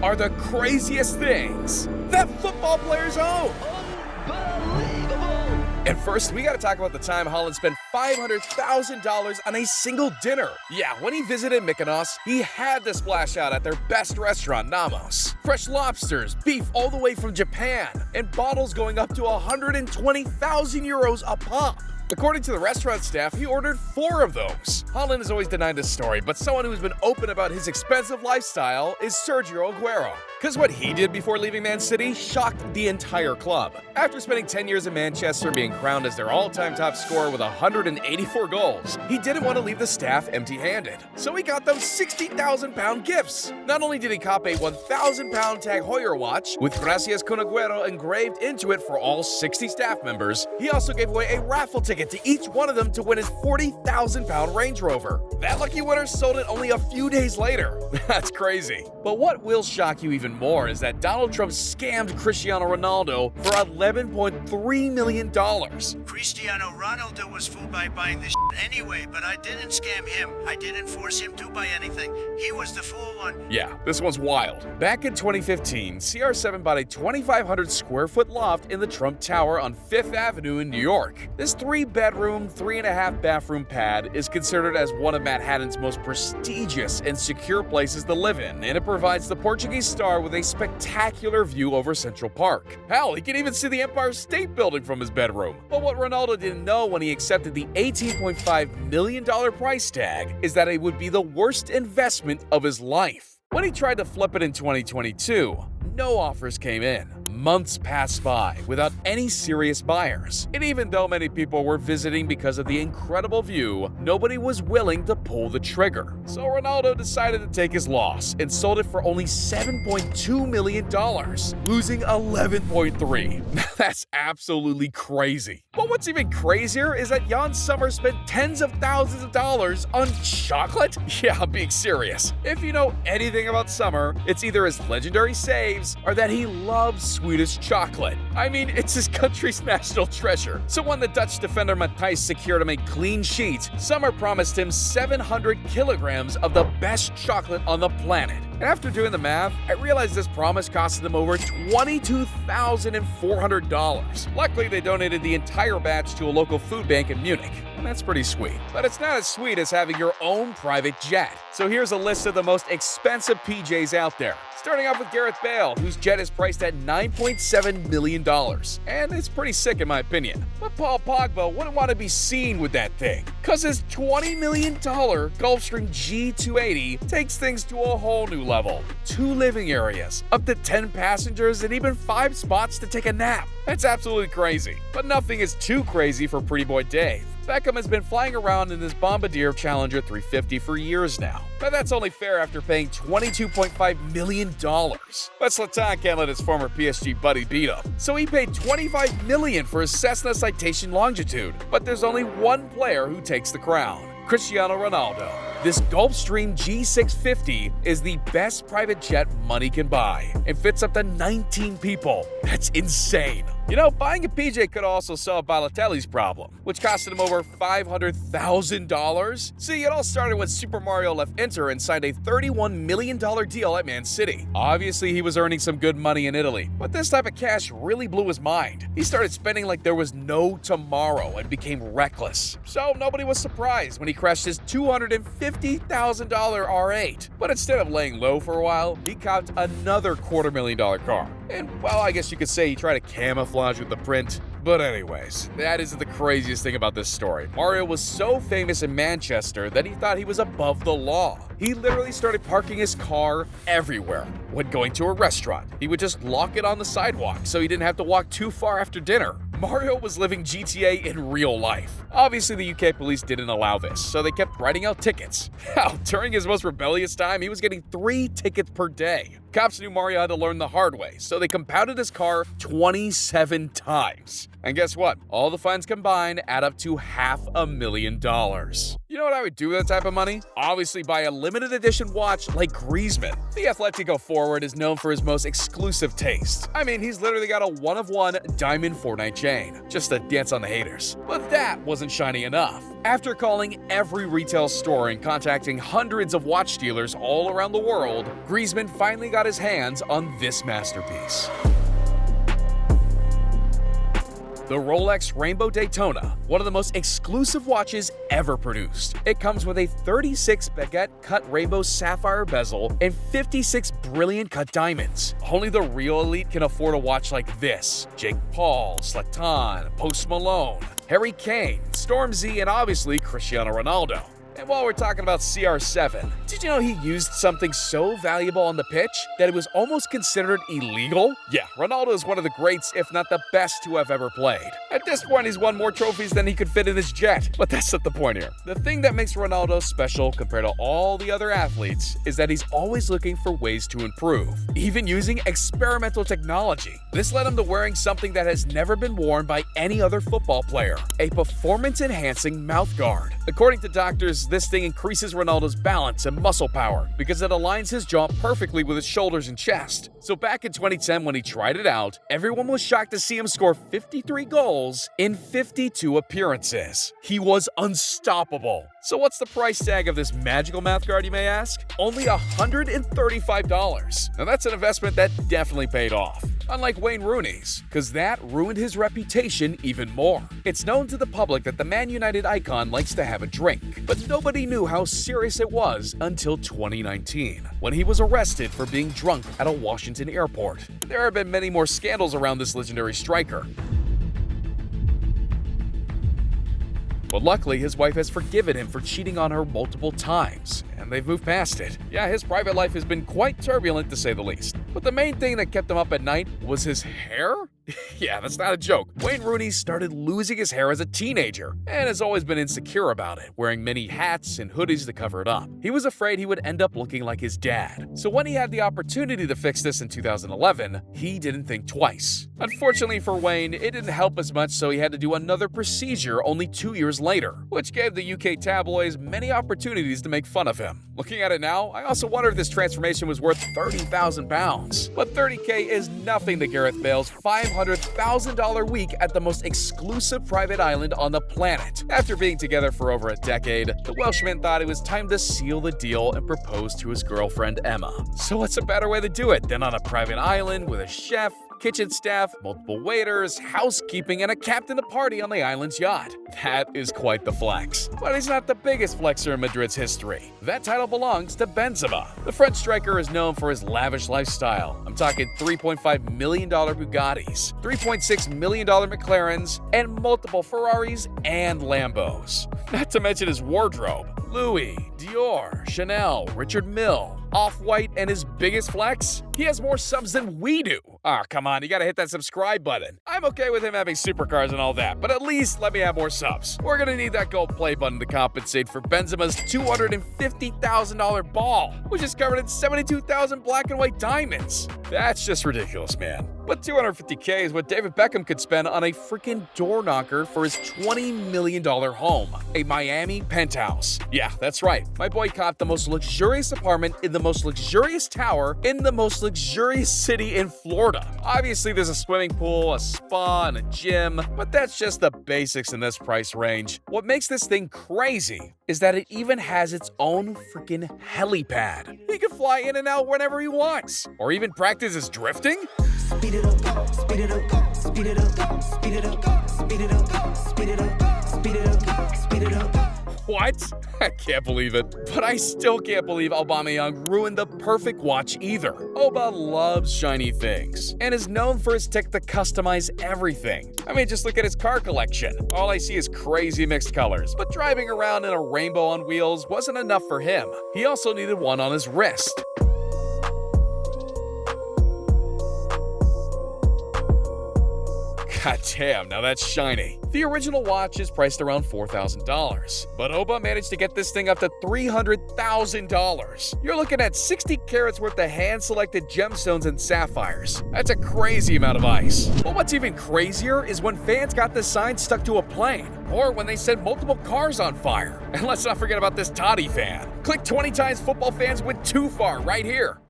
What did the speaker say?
are the craziest things that football players own. And first, we gotta talk about the time Haaland spent $500,000 on a single dinner. Yeah, when he visited Mykonos, he had to splash out at their best restaurant, Namos. Fresh lobsters, beef all the way from Japan, and bottles going up to 120,000 euros a pop. According to the restaurant staff, he ordered 4 of those. Haaland has always denied this story, but someone who's been open about his expensive lifestyle is Sergio Aguero. Because what he did before leaving Man City shocked the entire club. After spending 10 years in Manchester and being crowned as their all-time top scorer with 184 goals, he didn't want to leave the staff empty-handed. So he got them £60,000 gifts. Not only did he cop a £1,000 Tag Heuer watch with Gracias con Aguero engraved into it for all 60 staff members, he also gave away a raffle ticket to each one of them to win his £40,000 Range Rover. That lucky winner sold it only a few days later. That's crazy. But what will shock you even more is that Donald Trump scammed Cristiano Ronaldo for $11.3 million. Cristiano Ronaldo was fooled by buying this anyway, but I didn't scam him. I didn't force him to buy anything. He was the fool one. Yeah, this one's wild. Back in 2015, CR7 bought a 2,500 square foot loft in the Trump Tower on 5th Avenue in New York. This 3-bedroom, 3.5 bathroom pad is considered as one of Manhattan's most prestigious and secure places to live in, and it provides the Portuguese star with a spectacular view over Central Park. Hell, he can even see the Empire State Building from his bedroom. But what Ronaldo didn't know when he accepted the $18.5 million price tag is that it would be the worst investment of his life. When he tried to flip it in 2022, no offers came in. Months passed by without any serious buyers. And even though many people were visiting because of the incredible view, nobody was willing to pull the trigger. So Ronaldo decided to take his loss and sold it for only $7.2 million, losing 11.3. That's absolutely crazy. But what's even crazier is that Jan Sommer spent tens of thousands of dollars on chocolate? Yeah, I'm being serious. If you know anything about Sommer, it's either his legendary saves or that he loves Swedish chocolate. I mean, it's his country's national treasure. So when the Dutch defender Matthijs secured him a clean sheet, Sommer promised him 700 kilograms of the best chocolate on the planet. And after doing the math, I realized this promise costed them over $22,400. Luckily, they donated the entire batch to a local food bank in Munich, and that's pretty sweet. But it's not as sweet as having your own private jet. So here's a list of the most expensive PJs out there. Starting off with Gareth Bale, whose jet is priced at $9.7 million. And it's pretty sick in my opinion. But Paul Pogba wouldn't want to be seen with that thing, cause his $20 million Gulfstream G280 takes things to a whole new level. 2 living areas, up to 10 passengers, and even 5 spots to take a nap. That's absolutely crazy. But nothing is too crazy for Pretty Boy Dave. Beckham has been flying around in this Bombardier Challenger 350 for years now. But that's only fair after paying $22.5 million. But Zlatan can't let his former PSG buddy beat him. So he paid $25 million for his Cessna Citation Longitude. But there's only one player who takes the crown: Cristiano Ronaldo. This Gulfstream G650 is the best private jet money can buy and fits up to 19 people. That's insane. You know, buying a PJ could also solve Balotelli's problem, which costed him over $500,000. See, it all started when Super Mario left Inter and signed a $31 million deal at Man City. Obviously, he was earning some good money in Italy, but this type of cash really blew his mind. He started spending like there was no tomorrow and became reckless. So nobody was surprised when he crashed his $250,000 R8. But instead of laying low for a while, he copped another $250,000 car. And, well, I guess you could say he tried to camouflage with the print. But anyways, that isn't the craziest thing about this story. Mario was so famous in Manchester that he thought he was above the law. He literally started parking his car everywhere. When going to a restaurant, he would just lock it on the sidewalk so he didn't have to walk too far after dinner. Mario was living GTA in real life. Obviously, the UK police didn't allow this, so they kept writing out tickets. Hell, during his most rebellious time, he was getting 3 tickets per day. Cops knew Mario had to learn the hard way, so they compounded his car 27 times. And guess what? All the fines combined add up to $500,000. You know what I would do with that type of money? Obviously buy a limited edition watch like Griezmann. The Atletico forward is known for his most exclusive taste. I mean, he's literally got a one-of-one diamond Fortnite chain, just to dance on the haters. But that wasn't shiny enough. After calling every retail store and contacting hundreds of watch dealers all around the world, Griezmann finally got his hands on this masterpiece. The Rolex Rainbow Daytona, one of the most exclusive watches ever produced. It comes with a 36 baguette cut rainbow sapphire bezel and 56 brilliant cut diamonds. Only the real elite can afford a watch like this. Jake Paul, Zlatan, Post Malone, Harry Kane, Stormzy, and obviously Cristiano Ronaldo. And while we're talking about CR7, did you know he used something so valuable on the pitch that it was almost considered illegal? Yeah, Ronaldo is one of the greats, if not the best, to have ever played. At this point, he's won more trophies than he could fit in his jet. But that's not the point here. The thing that makes Ronaldo special compared to all the other athletes is that he's always looking for ways to improve, even using experimental technology. This led him to wearing something that has never been worn by any other football player, a performance-enhancing mouthguard. According to doctors, this thing increases Ronaldo's balance and muscle power because it aligns his jaw perfectly with his shoulders and chest. So back in 2010 when he tried it out, everyone was shocked to see him score 53 goals in 52 appearances. He was unstoppable. So what's the price tag of this magical mouthguard, you may ask? Only $135. Now that's an investment that definitely paid off. Unlike Wayne Rooney's, because that ruined his reputation even more. It's known to the public that the Man United icon likes to have a drink, but nobody knew how serious it was until 2019, when he was arrested for being drunk at a Washington airport. There have been many more scandals around this legendary striker. But luckily, his wife has forgiven him for cheating on her multiple times, and they've moved past it. Yeah, his private life has been quite turbulent to say the least. But the main thing that kept him up at night was his hair? Yeah, that's not a joke. Wayne Rooney started losing his hair as a teenager and has always been insecure about it, wearing many hats and hoodies to cover it up. He was afraid he would end up looking like his dad. So when he had the opportunity to fix this in 2011, he didn't think twice. Unfortunately for Wayne, it didn't help as much, so he had to do another procedure only 2 years later, which gave the UK tabloids many opportunities to make fun of him. Looking at it now, I also wonder if this transformation was worth £30,000. But $30K is nothing to Gareth Bale's $500,000 week at the most exclusive private island on the planet. After being together for over a decade, the Welshman thought it was time to seal the deal and propose to his girlfriend Emma. So what's a better way to do it than on a private island with a chef, kitchen staff, multiple waiters, housekeeping, and a captain to party on the island's yacht? That is quite the flex. But he's not the biggest flexer in Madrid's history. That title belongs to Benzema. The French striker is known for his lavish lifestyle. I'm talking $3.5 million Bugattis, $3.6 million McLarens, and multiple Ferraris and Lambos. Not to mention his wardrobe. Louis, Dior, Chanel, Richard Mille, Off-White, and his biggest flex? He has more subs than we do. Ah, come on, you gotta hit that subscribe button. I'm okay with him having supercars and all that, but at least let me have more subs. We're gonna need that gold play button to compensate for Benzema's $250,000 ball, which is covered in 72,000 black and white diamonds. That's just ridiculous, man. But $250K is what David Beckham could spend on a freaking door knocker for his $20 million home, a Miami penthouse. Yeah, that's right. My boy copped the most luxurious apartment in the most luxurious tower in the most luxurious city in Florida. Obviously, there's a swimming pool, a spa, and a gym, but that's just the basics in this price range. What makes this thing crazy is that it even has its own freaking helipad. He can fly in and out whenever he wants, or even practice his drifting. Speed it up, speed it up, speed it up, speed it up, speed it up, speed it up, speed it up, speed it up. What? I can't believe it. But I still can't believe Aubameyang ruined the perfect watch either. Oba loves shiny things and is known for his tick to customize everything. I mean, just look at his car collection. All I see is crazy mixed colors, but driving around in a rainbow on wheels wasn't enough for him. He also needed one on his wrist. God damn, now that's shiny. The original watch is priced around $4,000, but Oba managed to get this thing up to $300,000. You're looking at 60 carats worth of hand-selected gemstones and sapphires. That's a crazy amount of ice. But what's even crazier is when fans got this sign stuck to a plane, or when they set multiple cars on fire. And let's not forget about this Toddy fan. Click 20 times football fans went too far right here.